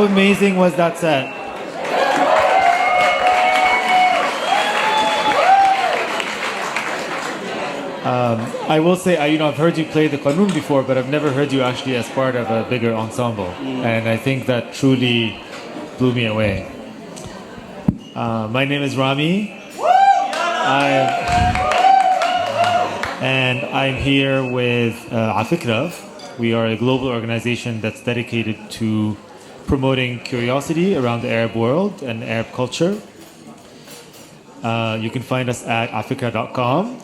amazing was that set? I will say, I've heard you play the Kanun before, but I've never heard you actually as part of a bigger ensemble. And I think that truly blew me away. My name is Rami. And I'm here with Afikra. We are a global organization that's dedicated to promoting curiosity around the Arab world and Arab culture. You can find us at afikra.com.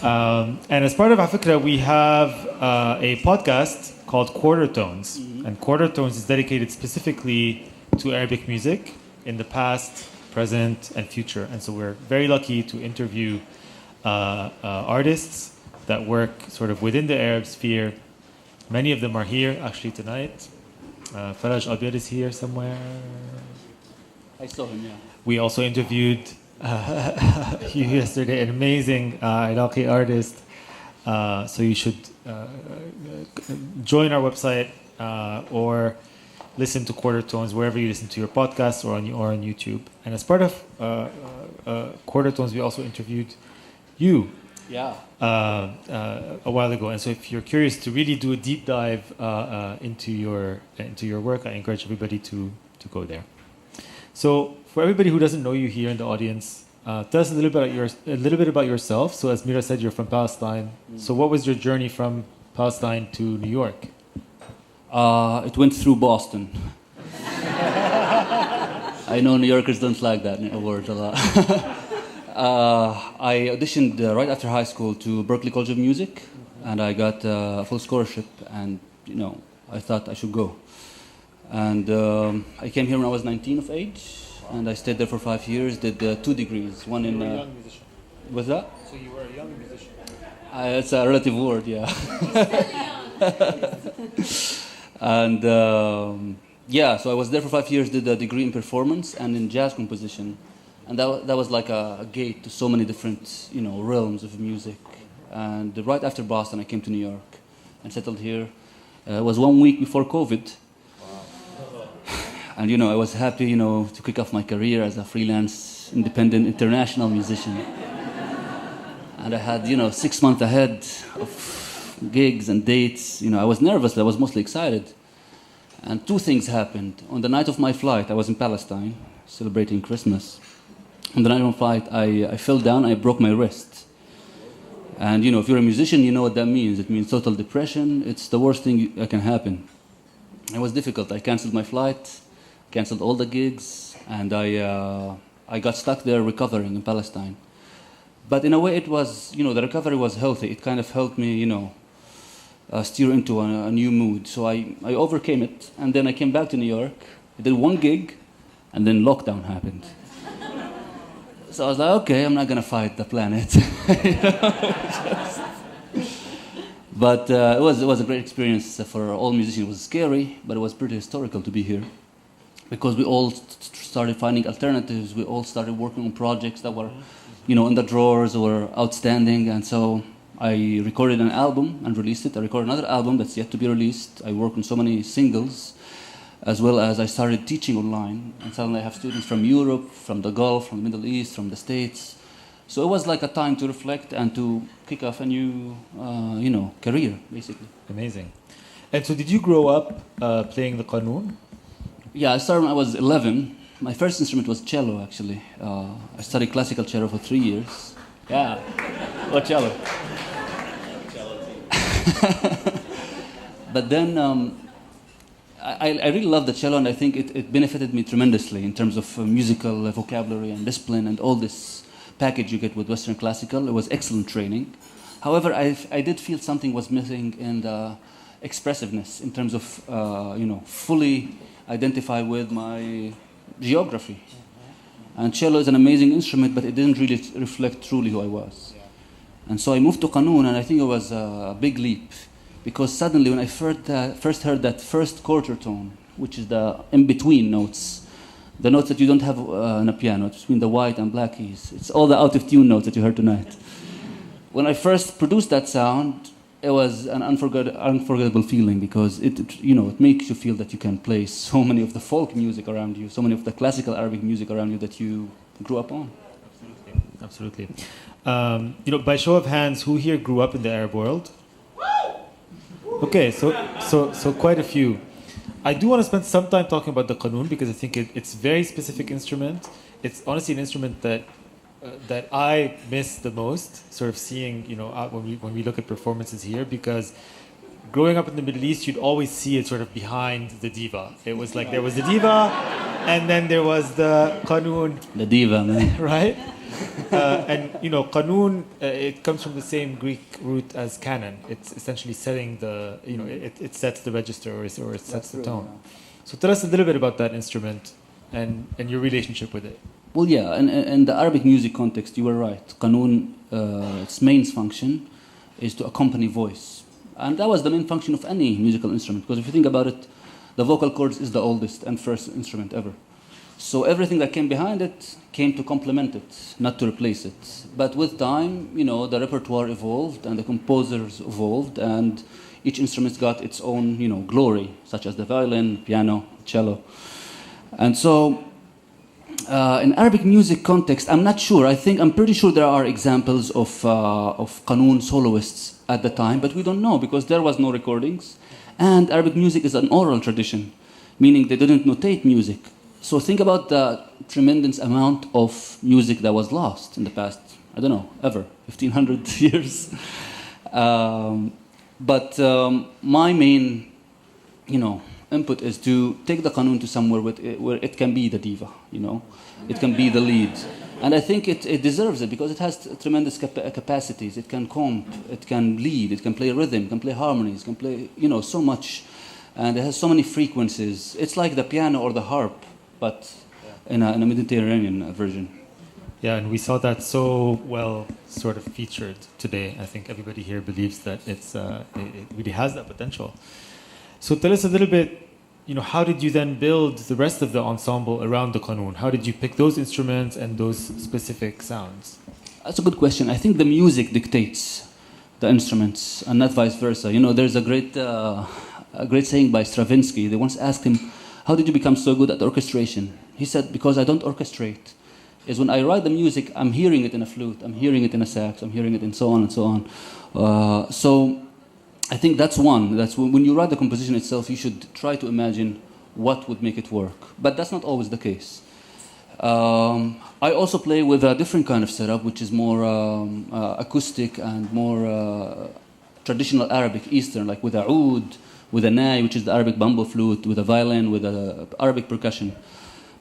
And as part of Afikra, we have a podcast called Quartertones. And Quartertones is dedicated specifically to Arabic music in the past, present, and future. And so we're very lucky to interview artists that work sort of within the Arab sphere. Many of them are here actually tonight. Firas Zreik is here somewhere. I saw him, yeah. We also interviewed you yesterday, an amazing Iraqi artist. So you should join our website or listen to Quartertones wherever you listen to your podcasts or on YouTube. And as part of Quartertones, we also interviewed you a while ago. And so if you're curious to really do a deep dive into your work, I encourage everybody to go there. So for everybody who doesn't know you here in the audience, tell us a little bit about yourself. So as Meera said, you're from Palestine. So what was your journey from Palestine to New York? It went through Boston. I know New Yorkers don't like that word a lot. I auditioned right after high school to Berklee College of Music, and I got a full scholarship, and I thought I should go. And I came here when I was 19 of age, and I stayed there for 5 years, did 2 degrees. One in... You were a young musician. What's that? So you were a young musician. It's a relative word, yeah. And so I was there for 5 years, did a degree in performance and in jazz composition. And that was like a gate to so many different, realms of music. And right after Boston, I came to New York and settled here. It was 1 week before COVID. And, I was happy, to kick off my career as a freelance, independent, international musician. And I had, 6 months ahead of gigs and dates. I was nervous, but I was mostly excited. And 2 things happened. On the night of my flight, I was in Palestine, celebrating Christmas. On the night of my flight, I fell down, I broke my wrist. And, if you're a musician, you know what that means. It means total depression. It's the worst thing that can happen. It was difficult. I canceled my flight, canceled all the gigs, and I got stuck there recovering in Palestine. But in a way, it was, the recovery was healthy. It kind of helped me, steer into a new mood. So I overcame it, and then I came back to New York. I did 1 gig, and then lockdown happened. So I was like, okay, I'm not going to fight the planet. But it was a great experience for all musicians. It was scary, but it was pretty historical to be here. Because we all started finding alternatives. We all started working on projects that were, in the drawers or outstanding. And so I recorded an album and released it. I recorded another album that's yet to be released. I worked on so many singles, as well as I started teaching online. And suddenly I have students from Europe, from the Gulf, from the Middle East, from the States. So it was like a time to reflect and to kick off a new, career, basically. Amazing. And so did you grow up playing the Kanun? Yeah, I started when I was 11. My first instrument was cello, actually. I studied classical cello for 3 years. Yeah. What cello? But then I really loved the cello, and I think it benefited me tremendously in terms of musical vocabulary and discipline and all this package you get with Western classical. It was excellent training. However, I did feel something was missing in the expressiveness in terms of, fully identify with my geography. And cello is an amazing instrument, but it didn't really reflect truly who I was. And so I moved to Kanun, and I think it was a big leap, because suddenly when I first heard that first quartertone, which is the in-between notes, the notes that you don't have on a piano, it's between the white and black keys. It's all the out-of-tune notes that you heard tonight. When I first produced that sound, it was an unforgettable feeling because it makes you feel that you can play so many of the folk music around you, so many of the classical Arabic music around you that you grew up on. Absolutely. By show of hands, who here grew up in the Arab world? Okay, so quite a few. I do want to spend some time talking about the Kanun because I think it's a very specific instrument. It's honestly an instrument that I miss the most, sort of seeing, when we look at performances here, because growing up in the Middle East, you'd always see it sort of behind the diva. It was like there was the diva, and then there was the Kanun. The diva, man. Right? Kanun, it comes from the same Greek root as canon. It's essentially setting the, it sets the register or it sets the tone. So tell us a little bit about that instrument and your relationship with it. Well, yeah, in the Arabic music context, you were right. Kanun, its main function is to accompany voice. And that was the main function of any musical instrument, because if you think about it, the vocal cords is the oldest and first instrument ever. So everything that came behind it came to complement it, not to replace it. But with time, the repertoire evolved and the composers evolved, and each instrument got its own, glory, such as the violin, piano, cello. And so in Arabic music context, I'm not sure. I'm pretty sure there are examples of Kanun soloists at the time, but we don't know because there was no recordings. And Arabic music is an oral tradition, meaning they didn't notate music. So think about the tremendous amount of music that was lost in the past, I don't know, ever, 1,500 years. But my main, input is to take the Kanun to somewhere where it can be the diva, It can be the lead. And I think it deserves it because it has tremendous capacities. It can comp, it can lead, it can play rhythm, it can play harmonies, it can play, so much. And it has so many frequencies. It's like the piano or the harp, but in a Mediterranean version. Yeah, and we saw that so well sort of featured today. I think everybody here believes that it really has that potential. So tell us a little bit, how did you then build the rest of the ensemble around the Kanun? How did you pick those instruments and those specific sounds? That's a good question. I think the music dictates the instruments and not vice versa. There's a great saying by Stravinsky. They once asked him, how did you become so good at orchestration? He said, because I don't orchestrate. Is when I write the music, I'm hearing it in a flute, I'm hearing it in a sax, I'm hearing it in so on and so on. So I think that's one. That's when you write the composition itself, you should try to imagine what would make it work. But that's not always the case. I also play with a different kind of setup, which is more acoustic and more traditional Arabic Eastern, like with a oud, with a nai, which is the Arabic bamboo flute, with a violin, with Arabic percussion.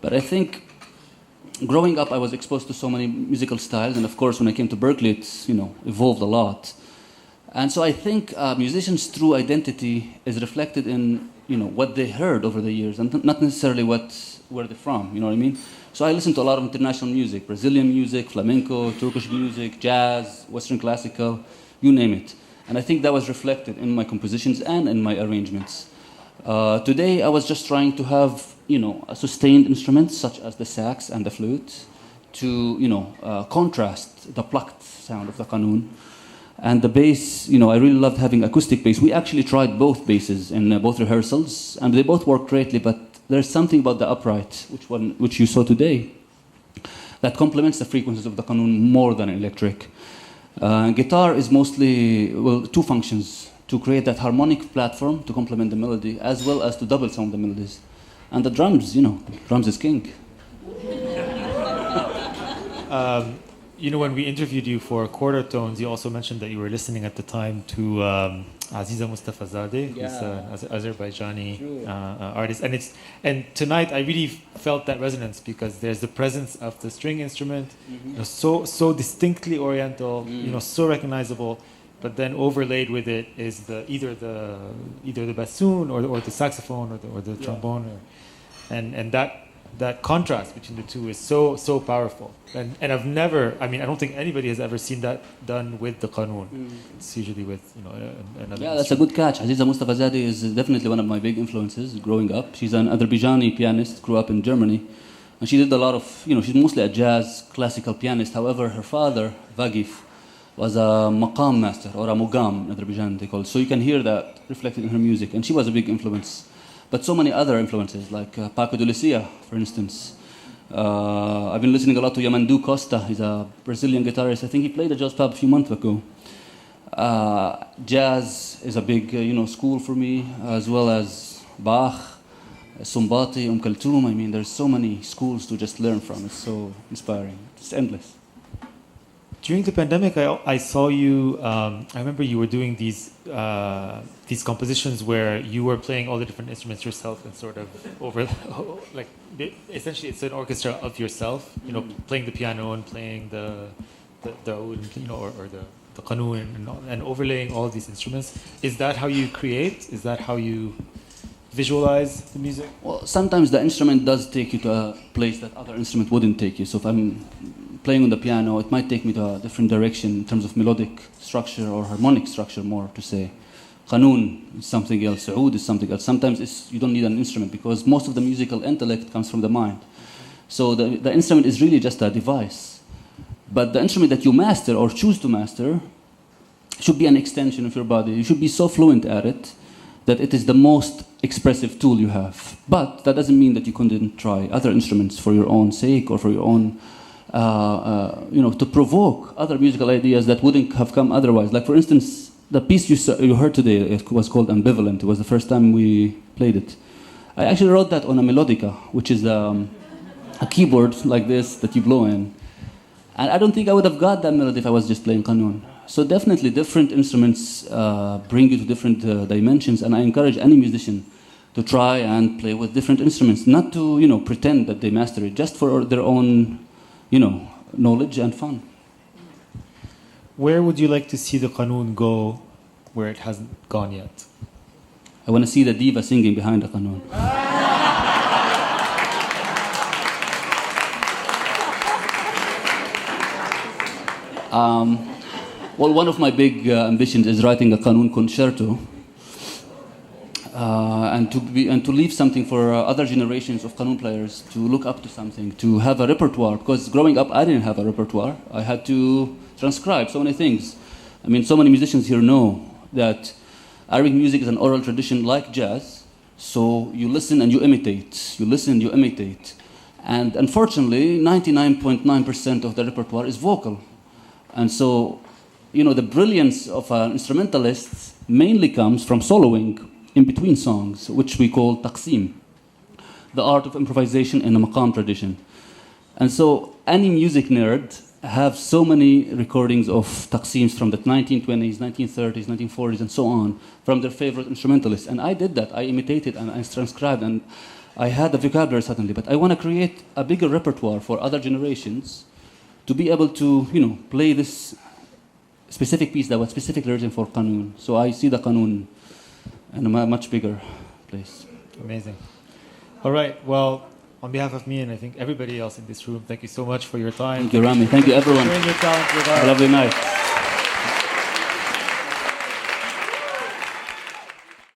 But I think growing up, I was exposed to so many musical styles, and of course, when I came to Berkeley, it's evolved a lot. And so I think musicians' true identity is reflected in what they heard over the years, and not necessarily where they're from. You know what I mean? So I listen to a lot of international music: Brazilian music, flamenco, Turkish music, jazz, Western classical, you name it. And I think that was reflected in my compositions and in my arrangements. Today, I was just trying to have a sustained instruments such as the sax and the flute to contrast the plucked sound of the Kanun. And the bass, I really loved having acoustic bass. We actually tried both basses in both rehearsals, and they both worked greatly. But there's something about the upright, which you saw today, that complements the frequencies of the Kanun more than electric. Guitar is mostly two functions: to create that harmonic platform to complement the melody, as well as to double some of the melodies. And the drums, drums is king. When we interviewed you for Quartertones, you also mentioned that you were listening at the time to Aziza Mustafazadeh, who's an Azerbaijani artist. And tonight I really felt that resonance because there's the presence of the string instrument, so distinctly Oriental, so recognizable. But then overlaid with it is either the bassoon or the saxophone or the trombone, and that contrast between the two is so powerful. And I've never, I don't think anybody has ever seen that done with the Kanun. It's usually with another. Yeah, that's a good catch. Aziza Mustafazadeh is definitely one of my big influences growing up. She's an Azerbaijani pianist, grew up in Germany, and she did a lot of she's mostly a jazz classical pianist. However, her father Vagif was a maqam master, or a mugam in Azerbaijan they call it. So you can hear that reflected in her music, and she was a big influence. But so many other influences, like Paco de Lucia, for instance. I've been listening a lot to Yamandu Costa. He's a Brazilian guitarist. I think he played at Jazz Pub a few months ago. Jazz is a big school for me, as well as Bach, Sumbati, Kulthum. I mean, there's so many schools to just learn from. It's so inspiring. It's endless. During the pandemic, I saw you. I remember you were doing these compositions where you were playing all the different instruments yourself and sort of over, like essentially it's an orchestra of yourself. Playing the piano and playing the oud, or the kanun and overlaying all these instruments. Is that how you create? Is that how you visualize the music? Well, sometimes the instrument does take you to a place that other instrument wouldn't take you. So if I'm playing on the piano, it might take me to a different direction in terms of melodic structure or harmonic structure, more to say. Kanun is something else, oud is something else. Sometimes you don't need an instrument because most of the musical intellect comes from the mind. So the instrument is really just a device. But the instrument that you master or choose to master should be an extension of your body. You should be so fluent at it that it is the most expressive tool you have. But that doesn't mean that you couldn't try other instruments for your own sake or for your own to provoke other musical ideas that wouldn't have come otherwise. Like, for instance, the piece you heard today, it was called Ambivalent. It was the first time we played it. I actually wrote that on a melodica, which is a keyboard like this that you blow in. And I don't think I would have got that melody if I was just playing Kanun. So definitely different instruments bring you to different dimensions, and I encourage any musician to try and play with different instruments, not to pretend that they master it, just for their own knowledge and fun. Where would you like to see the Kanun go where it hasn't gone yet? I want to see the diva singing behind the Kanun. Well, one of my big ambitions is writing a Kanun concerto, and to leave something for other generations of Kanun players to look up to something, to have a repertoire. Because growing up, I didn't have a repertoire. I had to transcribe so many things. I mean, so many musicians here know that Arabic music is an oral tradition like jazz. So you listen and you imitate. You listen and you imitate. And unfortunately, 99.9% of the repertoire is vocal. And so, the brilliance of an instrumentalist mainly comes from soloing in between songs, which we call taqsim, the art of improvisation in a maqam tradition. And so any music nerd have so many recordings of taqsims from the 1920s, 1930s, 1940s, and so on, from their favorite instrumentalists. And I did that. I imitated and I transcribed, and I had the vocabulary suddenly. But I want to create a bigger repertoire for other generations to be able to, play this specific piece that was specifically written for Kanun. So I see the Kanun in a much bigger place. Amazing. All right. Well, on behalf of me and I think everybody else in this room, thank you so much for your time. Thank you, Rami. Thank you, everyone. Sharing your talent with us. Have a lovely night.